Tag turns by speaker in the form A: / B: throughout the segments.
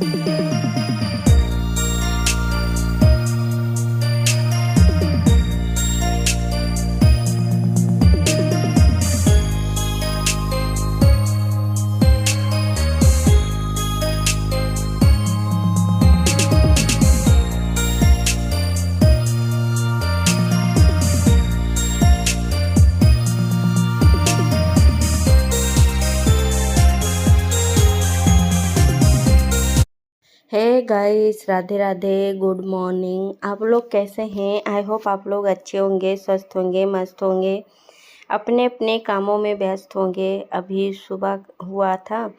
A: हे guys, Radhe Radhe, good morning. आप लोग कैसे हैं? आई होप आप लोग अच्छे होंगे, स्वस्थ होंगे, मस्त होंगे, अपने अपने कामों में व्यस्त होंगे। अभी सुबह हुआ था,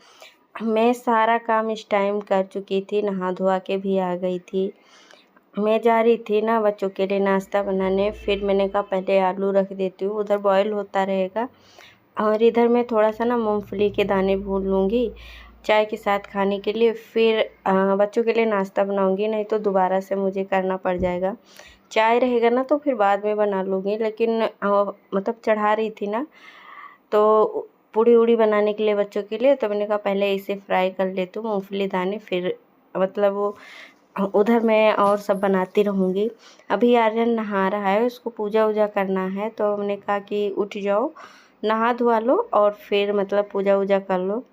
A: मैं सारा काम इस टाइम कर चुकी थी, नहा धोआ के भी आ गई थी। मैं जा रही थी ना बच्चों के लिए नाश्ता बनाने, फिर मैंने कहा पहले आलू रख देती हूँ, उधर बॉयल होता रहेगा और इधर मैं थोड़ा सा ना मूंगफली के दाने भून लूँगी चाय के साथ खाने के लिए। फिर बच्चों के लिए नाश्ता बनाऊँगी, नहीं तो दोबारा से मुझे करना पड़ जाएगा। चाय रहेगा ना तो फिर बाद में बना लूँगी, लेकिन मतलब चढ़ा रही थी ना तो पूड़ी उड़ी बनाने के लिए बच्चों के लिए, तो मैंने कहा पहले इसे फ्राई कर लेती हूँ मूँगफली दाने, फिर मतलब वो उधर मैं और सब बनाती रहूँगी। अभी आर्यन नहा रहा है, उसको पूजा वूजा करना है, तो मैंने कहा कि उठ जाओ, नहा धोआ लो और फिर मतलब पूजा वूजा कर लो।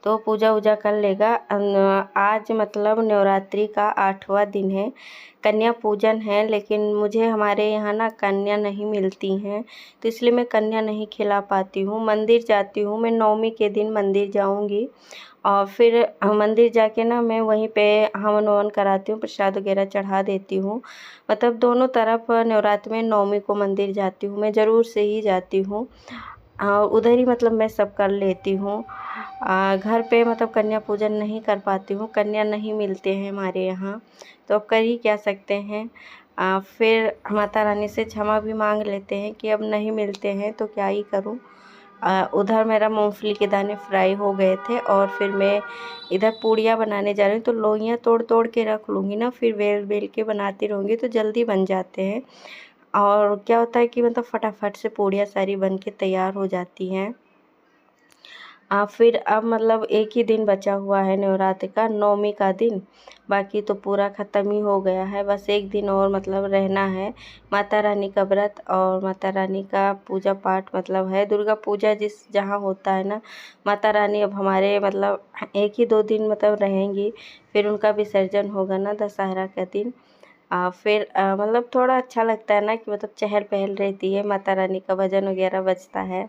A: तो पूजा वूजा कर लेगा। आज मतलब नवरात्रि का 8वां दिन है, कन्या पूजन है, लेकिन मुझे हमारे यहाँ ना कन्या नहीं मिलती हैं, तो इसलिए मैं कन्या नहीं खिला पाती हूँ। मंदिर जाती हूँ, मैं नवमी के दिन मंदिर जाऊँगी और फिर मंदिर जाके ना मैं वहीं पे हवन ववन कराती हूँ, प्रसाद वगैरह चढ़ा देती हूँ। मतलब दोनों तरफ नवरात्र में नवमी को मंदिर जाती हूँ, मैं ज़रूर से ही जाती हूँ। उधर ही मतलब मैं सब कर लेती हूँ। घर पे मतलब कन्या पूजन नहीं कर पाती हूँ, कन्या नहीं मिलते हैं हमारे यहाँ, तो अब कर ही क्या सकते हैं। फिर माता रानी से क्षमा भी मांग लेते हैं कि अब नहीं मिलते हैं तो क्या ही करूँ। उधर मेरा मूंगफली के दाने फ्राई हो गए थे और फिर मैं इधर पूड़ियाँ बनाने जा रही हूँ, तो लोइयाँ तोड़ तोड़ के रख लूँगी ना, फिर बेल बेल के बनाती रहूँगी तो जल्दी बन जाते हैं। और क्या होता है कि मतलब फटाफट से पूड़ियाँ सारी बन के तैयार हो जाती हैं। फिर अब मतलब एक ही दिन बचा हुआ है नवरात्र का, नवमी का दिन, बाकी तो पूरा ख़त्म ही हो गया है। बस एक दिन और मतलब रहना है। माता रानी का व्रत और माता रानी का पूजा पाठ मतलब है, दुर्गा पूजा जिस जहाँ होता है ना, माता रानी अब हमारे मतलब एक ही 2 दिन मतलब रहेंगी, फिर उनका विसर्जन होगा ना दशहरा का दिन। फिर मतलब थोड़ा अच्छा लगता है ना कि मतलब चहल पहल रहती है, माता रानी का भजन वगैरह बजता है,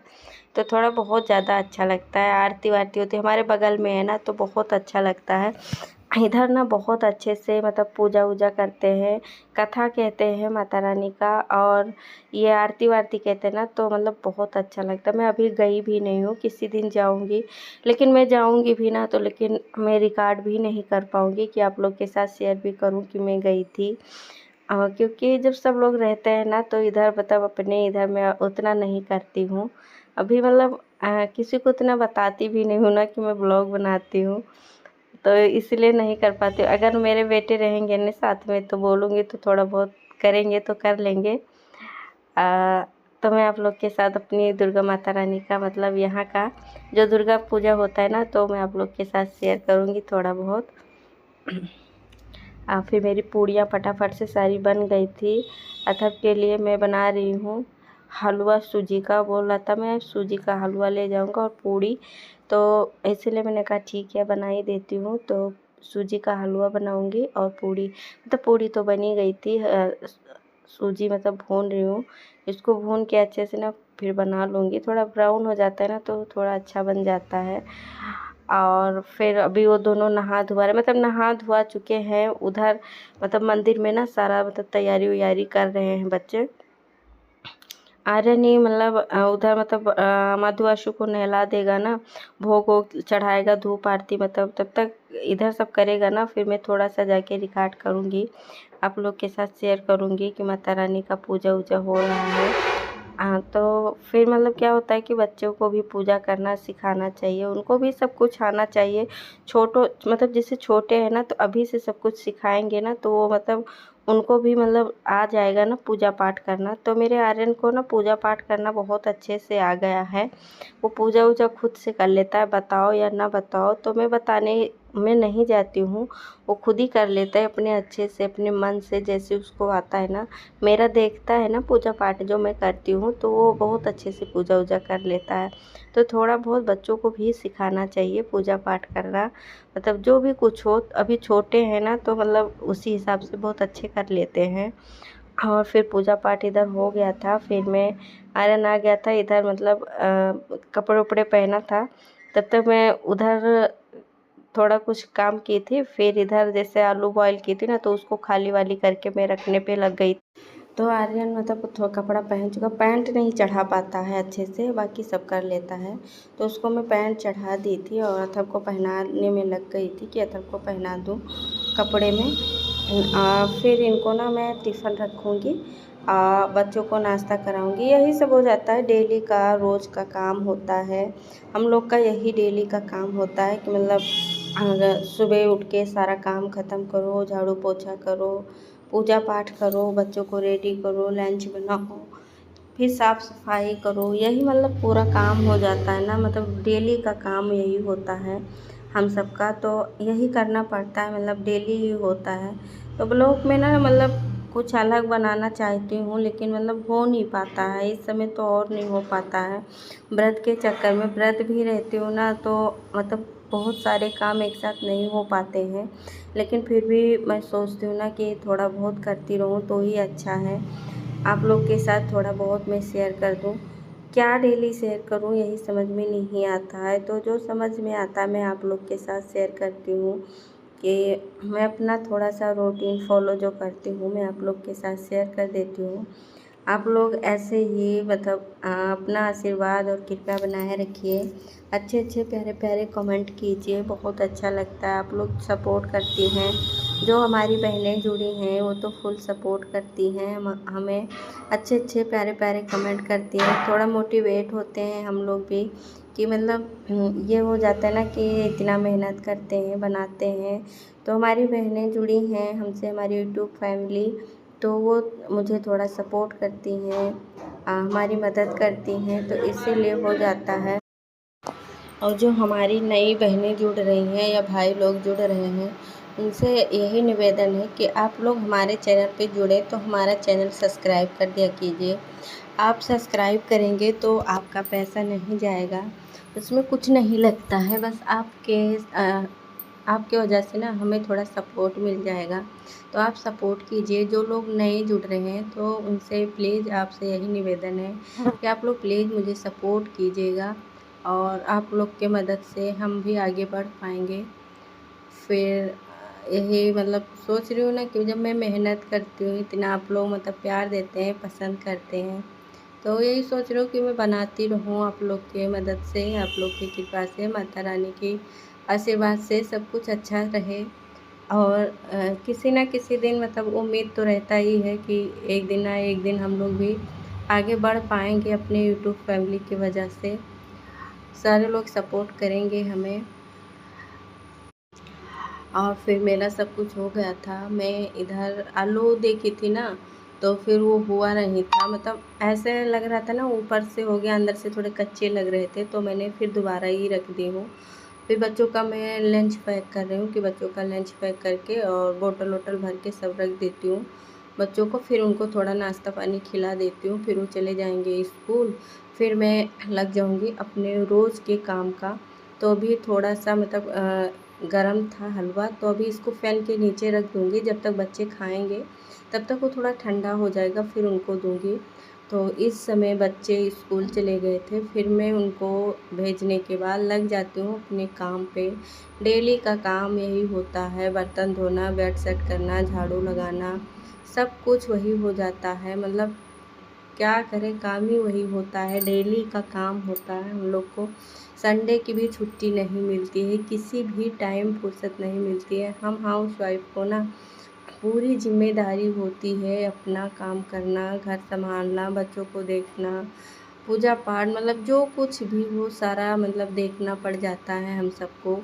A: तो थोड़ा बहुत ज़्यादा अच्छा लगता है। आरती वारती होती है, हमारे बगल में है ना, तो बहुत अच्छा लगता है। इधर ना बहुत अच्छे से मतलब पूजा वूजा करते हैं, कथा कहते हैं माता रानी का, और ये आरती वारती कहते हैं ना, तो मतलब बहुत अच्छा लगता है। मैं अभी गई भी नहीं हूँ, किसी दिन जाऊँगी, लेकिन मैं जाऊँगी भी ना तो लेकिन मैं रिकॉर्ड भी नहीं कर पाऊँगी कि आप लोग के साथ शेयर भी करूँ कि मैं गई थी। क्योंकि जब सब लोग रहते हैं ना तो इधर मतलब अपने इधर मैं उतना नहीं करती हूँ। अभी मतलब किसी को इतना बताती भी नहीं हूँ ना कि मैं ब्लॉग बनाती हूँ, तो इसलिए नहीं कर पाती हूँ। अगर मेरे बेटे रहेंगे ना साथ में तो बोलूँगी तो थोड़ा बहुत करेंगे तो कर लेंगे। तो मैं आप लोग के साथ अपनी दुर्गा माता रानी का मतलब यहाँ का जो दुर्गा पूजा होता है ना, तो मैं आप लोग के साथ शेयर करूँगी थोड़ा बहुत। फिर मेरी पूड़ियाँ फटाफट से सारी बन गई थी। अथर्व के लिए मैं बना रही हूँ हलवा सूजी का, बोल रहा था मैं सूजी का हलवा ले जाऊँगा और पूड़ी, तो इसीलिए मैंने कहा ठीक है बना ही देती हूँ। तो सूजी का हलवा बनाऊँगी और पूड़ी, मतलब पूड़ी तो बनी गई थी, सूजी मतलब भून रही हूँ, इसको भून के अच्छे से ना फिर बना लूँगी। थोड़ा ब्राउन हो जाता है ना तो थोड़ा अच्छा बन जाता है। और फिर अभी वो दोनों नहा धुआ रहे, मतलब नहा धुआ चुके हैं। उधर मतलब मंदिर में ना सारा मतलब तैयारी वैयारी कर रहे हैं बच्चे। आर्यन ही मतलब उधर मतलब मधु आशु को नहला देगा ना, भोग वोग चढ़ाएगा, धूप आरती मतलब तब तक इधर सब करेगा ना, फिर मैं थोड़ा सा जाके रिकॉर्ड करूँगी, आप लोग के साथ शेयर करूँगी कि माता रानी का पूजा वूजा हो रहा है। तो फिर मतलब क्या होता है कि बच्चों को भी पूजा करना सिखाना चाहिए, उनको भी सब कुछ आना चाहिए। छोटो मतलब जैसे छोटे हैं ना, तो अभी से सब कुछ सिखाएंगे ना तो वो मतलब उनको भी मतलब आ जाएगा ना पूजा पाठ करना। तो मेरे आर्यन को ना पूजा पाठ करना बहुत अच्छे से आ गया है, वो पूजा वूजा खुद से कर लेता है, बताओ या ना बताओ। तो मैं बताने मैं नहीं जाती हूँ, वो खुद ही कर लेता है अपने अच्छे से, अपने मन से, जैसे उसको आता है ना। मेरा देखता है ना पूजा पाठ जो मैं करती हूँ, तो वो बहुत अच्छे से पूजा वूजा कर लेता है। तो थोड़ा बहुत बच्चों को भी सिखाना चाहिए पूजा पाठ करना, मतलब जो भी कुछ हो, अभी छोटे हैं ना, तो मतलब उसी हिसाब से बहुत अच्छे कर लेते हैं। और फिर पूजा पाठ इधर हो गया था, फिर मैं आयरन आ गया था इधर, मतलब कपड़े उपड़े पहना था, तब तक मैं उधर थोड़ा कुछ काम की थी। फिर इधर जैसे आलू बॉयल की थी ना, तो उसको खाली वाली करके मैं रखने पे लग गई। तो आर्यन मतलब थोड़ा कपड़ा पहन चुका, पैंट नहीं चढ़ा पाता है अच्छे से, बाकी सब कर लेता है। तो उसको मैं पैंट चढ़ा दी थी और अथर्व को पहनाने में लग गई थी कि अथर्व को पहना दूँ कपड़े में। फिर इनको ना मैं टिफ़िन रखूँगी, बच्चों को नाश्ता कराऊँगी। यही सब हो जाता है, डेली का रोज़ का काम होता है। हम लोग का यही डेली का काम होता है कि मतलब सुबह उठ के सारा काम ख़त्म करो, झाड़ू पोछा करो, पूजा पाठ करो, बच्चों को रेडी करो, लंच बनाओ, फिर साफ़ सफाई करो। यही मतलब पूरा काम हो जाता है ना, मतलब डेली का काम यही होता है हम सबका। तो यही करना पड़ता है, मतलब डेली ही होता है। तो ब्लॉग में ना मतलब कुछ अलग बनाना चाहती हूँ, लेकिन मतलब हो नहीं पाता है इस समय, तो और नहीं हो पाता है। व्रत के चक्कर में, व्रत भी रहती हूँ ना, तो मतलब बहुत सारे काम एक साथ नहीं हो पाते हैं। लेकिन फिर भी मैं सोचती हूँ ना कि थोड़ा बहुत करती रहूँ तो ही अच्छा है। आप लोग के साथ थोड़ा बहुत मैं शेयर कर दूँ। क्या डेली शेयर करूँ यही समझ में नहीं आता है, तो जो समझ में आता है मैं आप लोग के साथ शेयर करती हूँ कि मैं अपना थोड़ा-सा रूटीन फ़ॉलो जो करती हूँ, मैं आप लोग के साथ शेयर कर देती हूँ। आप लोग ऐसे ही मतलब अपना आशीर्वाद और कृपा बनाए रखिए। अच्छे-अच्छे, प्यारे-प्यारे कमेंट कीजिए, बहुत अच्छा लगता है। आप लोग सपोर्ट करती हैं। जो हमारी बहनें जुड़ी हैं, वो तो फुल सपोर्ट करती हैं हमें। अच्छे-अच्छे, प्यारे-प्यारे कमेंट करती हैं। थोड़ा मोटिवेट होते हैं हम लोग भी कि मतलब ये हो जाता है ना कि इतना मेहनत करते हैं, बनाते हैं। तो हमारी बहनें जुड़ी हैं हमसे, हमारी यूट्यूब फैमिली, तो वो मुझे थोड़ा सपोर्ट करती हैं, हमारी मदद करती हैं, तो इसीलिए हो जाता है। और जो हमारी नई बहनें जुड़ रही हैं या भाई लोग जुड़ रहे हैं, उनसे यही निवेदन है कि आप लोग हमारे चैनल पे जुड़े तो हमारा चैनल सब्सक्राइब कर दिया कीजिए। आप सब्सक्राइब करेंगे तो आपका पैसा नहीं जाएगा, उसमें कुछ नहीं लगता है, बस आपके वजह से ना हमें थोड़ा सपोर्ट मिल जाएगा। तो आप सपोर्ट कीजिए। जो लोग नए जुड़ रहे हैं तो उनसे प्लीज़ आपसे यही निवेदन है कि आप लोग प्लीज़ मुझे सपोर्ट कीजिएगा, और आप लोग के मदद से हम भी आगे बढ़ पाएंगे। फिर यही मतलब सोच रही हूँ ना कि जब मैं मेहनत करती हूँ इतना, आप लोग मतलब प्यार देते हैं, पसंद करते हैं, तो यही सोच रही हूँ कि मैं बनाती रहूँ आप लोग के मदद से, आप लोग की कृपा से, माता रानी की आशीर्वाद से सब कुछ अच्छा रहे। और किसी ना किसी दिन मतलब उम्मीद तो रहता ही है कि एक दिन ना एक दिन हम लोग भी आगे बढ़ पाएंगे अपने यूट्यूब फैमिली की वजह से। सारे लोग सपोर्ट करेंगे हमें। और फिर मेरा सब कुछ हो गया था। मैं इधर आलू देखी थी ना, तो फिर वो हुआ नहीं था, मतलब ऐसे लग रहा था ना ऊपर से हो गया, अंदर से थोड़े कच्चे लग रहे थे, तो मैंने फिर दोबारा ही रख दी हूँ। फिर बच्चों का मैं लंच पैक कर रही हूँ कि बच्चों का लंच पैक करके और बोतल वोटल भर के सब रख देती हूँ बच्चों को। फिर उनको थोड़ा नाश्ता पानी खिला देती हूँ, फिर वो चले जाएंगे स्कूल। फिर मैं लग जाऊँगी अपने रोज़ के काम का। तो अभी थोड़ा सा मतलब गरम था हलवा, तो अभी इसको फ़ैन के नीचे रख दूँगी, जब तक बच्चे खाएंगे तब तक वो थोड़ा ठंडा हो जाएगा, फिर उनको दूँगी। तो इस समय बच्चे स्कूल चले गए थे, फिर मैं उनको भेजने के बाद लग जाती हूँ अपने काम पे। डेली का काम यही होता है, बर्तन धोना, बेड सेट करना, झाड़ू लगाना, सब कुछ वही हो जाता है। मतलब क्या करें, काम ही वही होता है, डेली का काम होता है हम लोग को। संडे की भी छुट्टी नहीं मिलती है, किसी भी टाइम फुर्सत नहीं मिलती है। हम हाउसवाइफ को ना पूरी जिम्मेदारी होती है अपना काम करना, घर संभालना, बच्चों को देखना, पूजा पाठ, मतलब जो कुछ भी हो सारा मतलब देखना पड़ जाता है हम सबको।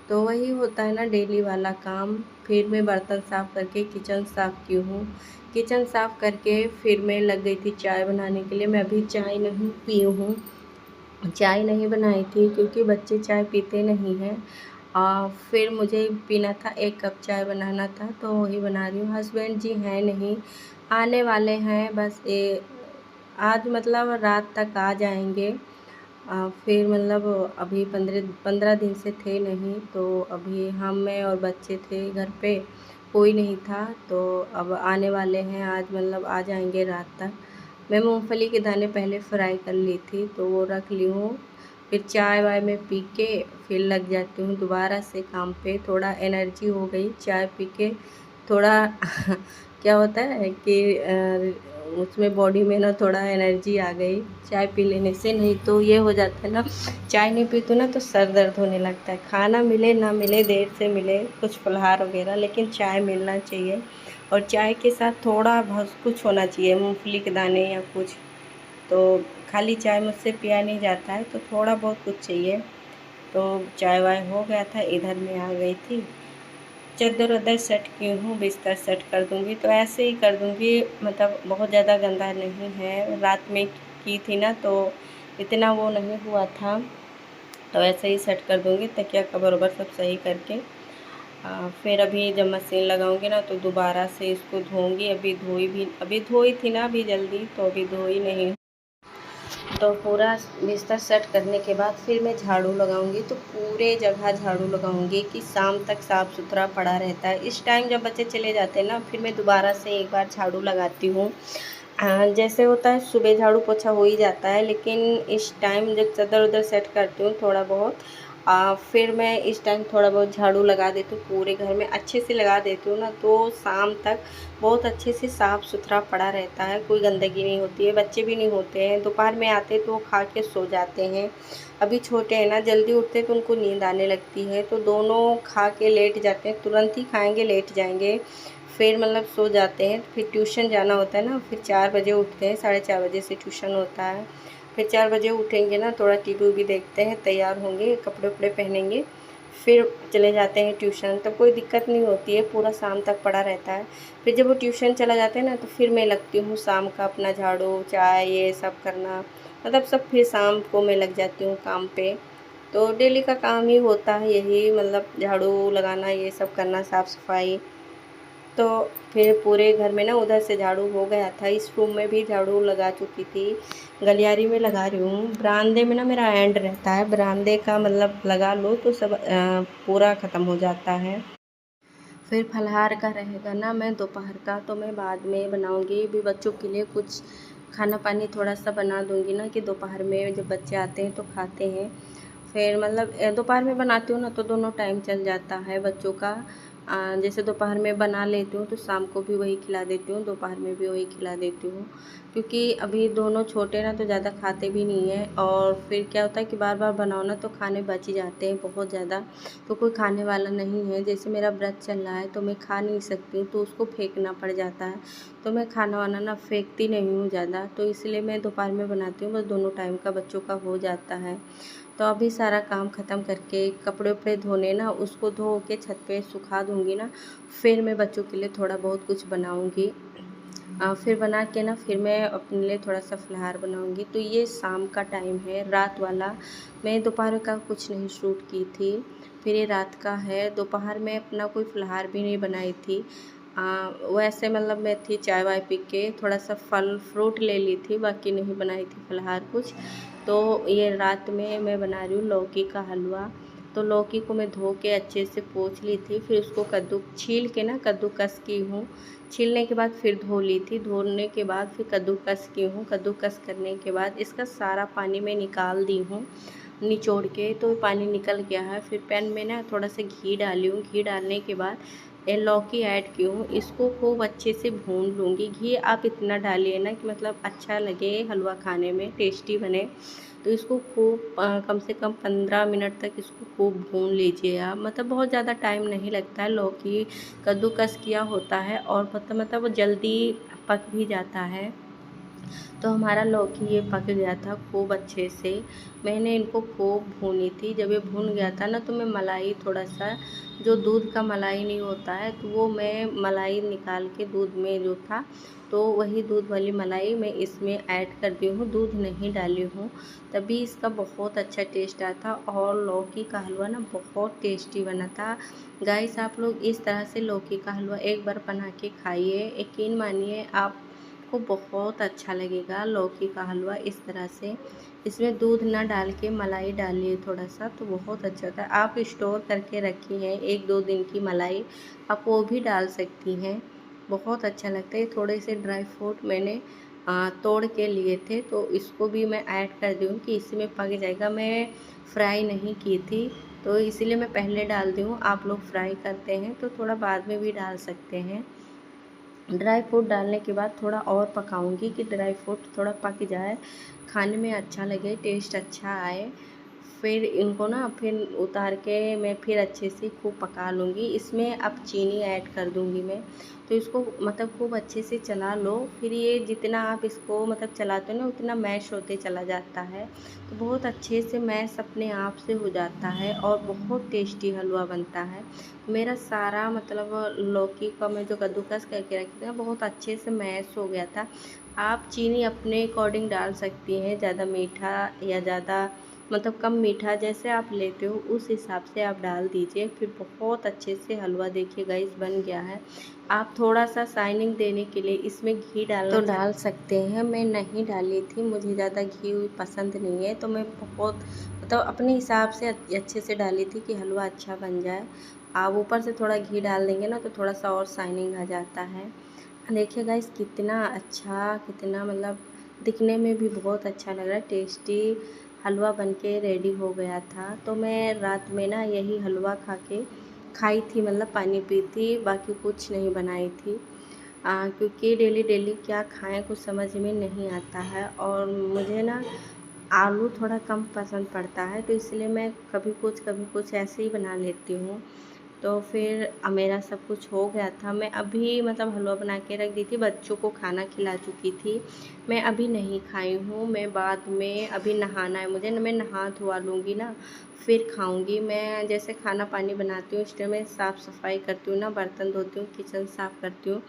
A: तो वही होता है ना डेली वाला काम। फिर मैं बर्तन साफ़ करके किचन साफ़ की हूँ। किचन साफ़ करके फिर मैं लग गई थी चाय बनाने के लिए। मैं अभी चाय नहीं पी हूँ, चाय नहीं बनाई थी क्योंकि बच्चे चाय पीते नहीं हैं। फिर मुझे पीना था, 1 कप चाय बनाना था, तो वही बना रही हूँ। हस्बैंड जी हैं नहीं, आने वाले हैं बस ये आज मतलब रात तक आ जाएंगे। फिर मतलब अभी 15 दिन से थे नहीं, तो अभी हम मैं और बच्चे थे घर पे, कोई नहीं था, तो अब आने वाले हैं आज, मतलब आ जाएंगे रात तक। मैं मूंगफली के दाने पहले फ्राई कर ली थी, तो वो रख ली हूँ। फिर चाय वाय में पी के फिर लग जाती हूँ दोबारा से काम पे। थोड़ा एनर्जी हो गई चाय पी के, थोड़ा क्या होता है कि उसमें बॉडी में ना थोड़ा एनर्जी आ गई चाय पी लेने से। नहीं तो ये हो जाता है ना, चाय नहीं पीती ना तो सर दर्द होने लगता है। खाना मिले ना मिले, देर से मिले कुछ फलाहार वगैरह, लेकिन चाय मिलना चाहिए। और चाय के साथ थोड़ा बहुत कुछ होना चाहिए, मूंगफली के दाने या कुछ। तो खाली चाय मुझसे पिया नहीं जाता है, तो थोड़ा बहुत कुछ चाहिए। तो चाय वाय हो गया था, इधर मैं आ गई थी, चादर वादर सेट की हूँ, बिस्तर सेट कर दूँगी। तो ऐसे ही कर दूँगी, मतलब बहुत ज़्यादा गंदा नहीं है। रात में की थी ना, तो इतना वो नहीं हुआ था, तो ऐसे ही सेट कर दूँगी, तकिया कवर ववर सब सही करके। फिर अभी जब मशीन लगाऊँगी ना, तो दोबारा से इसको धोऊँगी। अभी धोई थी ना अभी जल्दी, तो अभी धोई नहीं। तो पूरा बिस्तर सेट करने के बाद फिर मैं झाड़ू लगाऊंगी, तो पूरे जगह झाड़ू लगाऊंगी कि शाम तक साफ़ सुथरा पड़ा रहता है। इस टाइम जब बच्चे चले जाते हैं ना, फिर मैं दोबारा से एक बार झाड़ू लगाती हूँ। जैसे होता है सुबह झाड़ू पोछा हो ही जाता है, लेकिन इस टाइम जब चादर उधर सेट करती हूँ थोड़ा बहुत, फिर मैं इस टाइम थोड़ा बहुत झाड़ू लगा देती हूँ। पूरे घर में अच्छे से लगा देती हूँ ना, तो शाम तक बहुत अच्छे से साफ़ सुथरा पड़ा रहता है, कोई गंदगी नहीं होती है। बच्चे भी नहीं होते हैं, दोपहर में आते तो वो खा के सो जाते हैं। अभी छोटे हैं ना, जल्दी उठते तो उनको नींद आने लगती है, तो दोनों खा के लेट जाते हैं, तुरंत ही खाएंगे लेट जाएंगे, फिर मतलब सो जाते हैं। फिर ट्यूशन जाना होता है ना, फिर 4 बजे उठते हैं, 4:30 बजे से ट्यूशन होता है। फिर 4 बजे उठेंगे ना, थोड़ा टीवी भी देखते हैं, तैयार होंगे, कपड़े वपड़े पहनेंगे, फिर चले जाते हैं ट्यूशन। तब कोई दिक्कत नहीं होती है, पूरा शाम तक पड़ा रहता है। फिर जब वो ट्यूशन चला जाते हैं ना, तो फिर मैं लगती हूँ शाम का अपना झाड़ू चाय ये सब करना, मतलब सब फिर शाम को मैं लग जाती हूँ काम पे। तो डेली का काम ही होता है यही, मतलब झाड़ू लगाना, ये सब करना, साफ़ सफाई। तो फिर पूरे घर में ना उधर से झाड़ू हो गया था, इस रूम में भी झाड़ू लगा चुकी थी, गलियारी में लगा रही हूँ। बरामदे में ना मेरा एंड रहता है, बरामदे का मतलब लगा लो तो सब पूरा ख़त्म हो जाता है। फिर फलाहार का रहेगा ना, मैं दोपहर का तो मैं बाद में बनाऊँगी। भी बच्चों के लिए कुछ खाना पानी थोड़ा सा बना दूँगी ना, कि दोपहर में जब बच्चे आते हैं तो खाते हैं। फिर मतलब दोपहर में बनाती हूँ ना, तो दोनों टाइम चल जाता है बच्चों का। जैसे दोपहर में बना लेती हूँ, तो शाम को भी वही खिला देती हूँ, दोपहर में भी वही खिला देती हूँ। क्योंकि अभी दोनों छोटे ना, तो ज़्यादा खाते भी नहीं हैं, और फिर क्या होता है कि बार बार बनाओ ना, तो खाने बच ही जाते हैं बहुत ज़्यादा। तो कोई खाने वाला नहीं है, जैसे मेरा व्रत चल रहा है तो मैं खा नहीं सकती हूँ, तो उसको फेंकना पड़ जाता है। तो मैं खाना वाना ना फेंकती नहीं हूँ ज़्यादा, तो इसलिए मैं दोपहर में बनाती हूँ, बस दोनों टाइम का बच्चों का हो जाता है। तो अभी सारा काम ख़त्म करके कपड़े उपड़े धोने ना, उसको धो के छत पे सुखा दूँगी ना, फिर मैं बच्चों के लिए थोड़ा बहुत कुछ बनाऊँगी। फिर बना के ना, फिर मैं अपने लिए थोड़ा सा फलाहार बनाऊँगी। तो ये शाम का टाइम है, रात वाला। मैं दोपहर का कुछ नहीं शूट की थी, फिर ये रात का है। दोपहर में अपना कोई फलाहार भी नहीं बनाई थी। वैसे मतलब मैं थी चाय वाय पी के, थोड़ा सा फल फ्रूट ले ली थी, बाकी नहीं बनाई थी फलाहार कुछ। तो ये रात में मैं बना रही हूँ लौकी का हलवा। तो लौकी को मैं धो के अच्छे से पोंछ ली थी, फिर उसको कद्दू छील के ना कद्दूकस की हूँ। छीलने के बाद फिर धो ली थी, धोने के बाद फिर कद्दूकस की हूँ। कद्दूकस करने के बाद इसका सारा पानी मैं निकाल दी हूँ निचोड़ के, तो पानी निकल गया है। फिर पैन में ना थोड़ा सा घी डाली हूँ, घी डालने के बाद ये लौकी ऐड की हूँ, इसको खूब अच्छे से भून लूँगी। घी आप इतना डालिए ना कि मतलब अच्छा लगे हलवा खाने में, टेस्टी बने। तो इसको खूब कम से कम 15 मिनट तक इसको खूब भून लीजिए आप, मतलब बहुत ज़्यादा टाइम नहीं लगता है। लौकी कद्दूकस किया होता है, और मतलब वो जल्दी पक भी जाता है। तो हमारा लौकी ये पक गया था खूब अच्छे से। मैंने इनको खूब भूनी थी। जब ये भून गया था ना, तो मैं मलाई थोड़ा सा, जो दूध का मलाई नहीं होता है, तो वो मैं मलाई निकाल के दूध में जो था, तो वही दूध वाली मलाई मैं इसमें ऐड कर दी हूँ, दूध नहीं डाली हूँ। तभी इसका बहुत अच्छा टेस्ट आता था और लौकी का हलवा ना बहुत टेस्टी बना था। गाइस, आप लोग इस तरह से लौकी का हलवा एक बार बना के खाइए, यकीन मानिए आपको बहुत अच्छा लगेगा। लौकी का हलवा इस तरह से, इसमें दूध ना डाल के मलाई डालिए थोड़ा सा, तो बहुत अच्छा होता है। आप स्टोर करके रखी हैं 1-2 दिन की मलाई, आप वो भी डाल सकती हैं, बहुत अच्छा लगता है। थोड़े से ड्राई फ्रूट मैंने तोड़ के लिए थे, तो इसको भी मैं ऐड कर दूँ कि इसमें पक जाएगा। मैं फ्राई नहीं की थी, तो इसीलिए मैं पहले डाल दी हूँ। आप लोग फ्राई करते हैं तो थोड़ा बाद में भी डाल सकते हैं। ड्राई फ्रूट डालने के बाद थोड़ा और पकाऊंगी कि ड्राई फ्रूट थोड़ा पक जाए, खाने में अच्छा लगे, टेस्ट अच्छा आए। फिर इनको ना फिर उतार के मैं फिर अच्छे से खूब पका लूँगी। इसमें अब चीनी ऐड कर दूँगी मैं, तो इसको मतलब खूब अच्छे से चला लो। फिर ये जितना आप इसको मतलब चलाते हो ना, उतना मैश होते चला जाता है, तो बहुत अच्छे से मैश अपने आप से हो जाता है और बहुत टेस्टी हलवा बनता है। मेरा सारा मतलब लौकी का मैं जो कद्दूकस करके रखी थी ना, बहुत अच्छे से मैश हो गया था। आप चीनी अपने अकॉर्डिंग डाल सकती हैं, ज़्यादा मीठा या ज़्यादा मतलब कम मीठा जैसे आप लेते हो उस हिसाब से आप डाल दीजिए। फिर बहुत अच्छे से हलवा देखिए गाइस बन गया है। आप थोड़ा सा शाइनिंग देने के लिए इसमें घी डालना तो डाल सकते हैं। मैं नहीं डाली थी, मुझे ज़्यादा घी पसंद नहीं है, तो मैं बहुत मतलब अपने हिसाब से अच्छे से डाली थी कि हलवा अच्छा बन जाए। आप ऊपर से थोड़ा घी डाल देंगे ना, तो थोड़ा सा और शाइनिंग आ जाता है। देखिए गाइस कितना अच्छा, कितना मतलब दिखने में भी बहुत अच्छा लग रहा है। टेस्टी हलवा बनके रेडी हो गया था। तो मैं रात में ना यही हलवा खा के खाई थी, मतलब पानी पी थी, बाकी कुछ नहीं बनाई थी। क्योंकि डेली डेली क्या खाएं कुछ समझ में नहीं आता है, और मुझे ना आलू थोड़ा कम पसंद पड़ता है, तो इसलिए मैं कभी कुछ ऐसे ही बना लेती हूँ। तो फिर मेरा सब कुछ हो गया था। मैं अभी मतलब हलवा बना के रख दी थी, बच्चों को खाना खिला चुकी थी। मैं अभी नहीं खाई हूँ, मैं बाद में अभी नहाना है मुझे, मैं नहा धोवा लूँगी ना, फिर खाऊँगी। मैं जैसे खाना पानी बनाती हूँ, इस टाइम मैं साफ़ सफाई करती हूँ ना, बर्तन धोती हूँ, किचन साफ़ करती हूँ,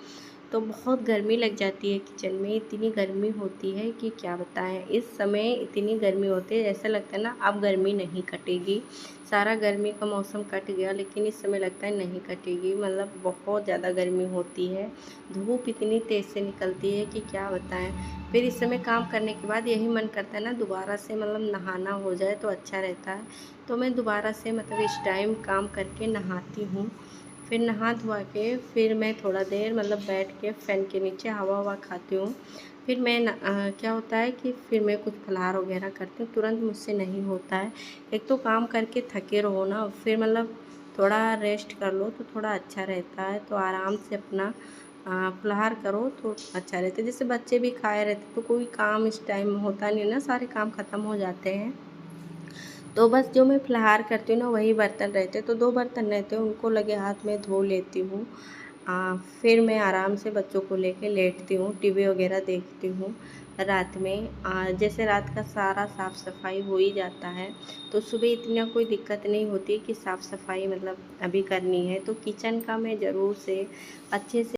A: तो बहुत गर्मी लग जाती है किचन में। इतनी गर्मी होती है कि क्या बताएं। इस समय इतनी गर्मी होती है, ऐसा लगता है ना अब गर्मी नहीं कटेगी। सारा गर्मी का मौसम कट गया, लेकिन इस समय लगता है नहीं कटेगी, मतलब बहुत ज़्यादा गर्मी होती है। धूप इतनी तेज़ से निकलती है कि क्या बताएं। फिर इस समय काम करने के बाद यही मन करता है ना दोबारा से मतलब नहाना हो जाए तो अच्छा रहता है। तो मैं दोबारा से मतलब इस टाइम काम करके नहाती हूँ। फिर नहा धोवा के फिर मैं थोड़ा देर मतलब बैठ के फ़ैन के नीचे हवा ववा खाती हूँ। फिर मैं क्या होता है कि फिर मैं कुछ फलाहार वगैरह करती हूँ, तुरंत मुझसे नहीं होता है। एक तो काम करके थके रहो ना, फिर मतलब थोड़ा रेस्ट कर लो तो थोड़ा अच्छा रहता है। तो आराम से अपना फलाहार करो तो अच्छा रहता है। जैसे बच्चे भी खाए रहते तो कोई काम इस टाइम होता नहीं ना, सारे काम ख़त्म हो जाते हैं। तो बस जो मैं फलाहार करती हूँ ना, वही बर्तन रहते, तो 2 बर्तन रहते हैं, उनको लगे हाथ में धो लेती हूँ। फिर मैं आराम से बच्चों को लेके लेटती हूँ, टीवी वगैरह देखती हूँ रात में। जैसे रात का सारा साफ़ सफाई हो ही जाता है, तो सुबह इतना कोई दिक्कत नहीं होती कि साफ़ सफाई मतलब अभी करनी है। तो किचन का मैं ज़रूर से अच्छे से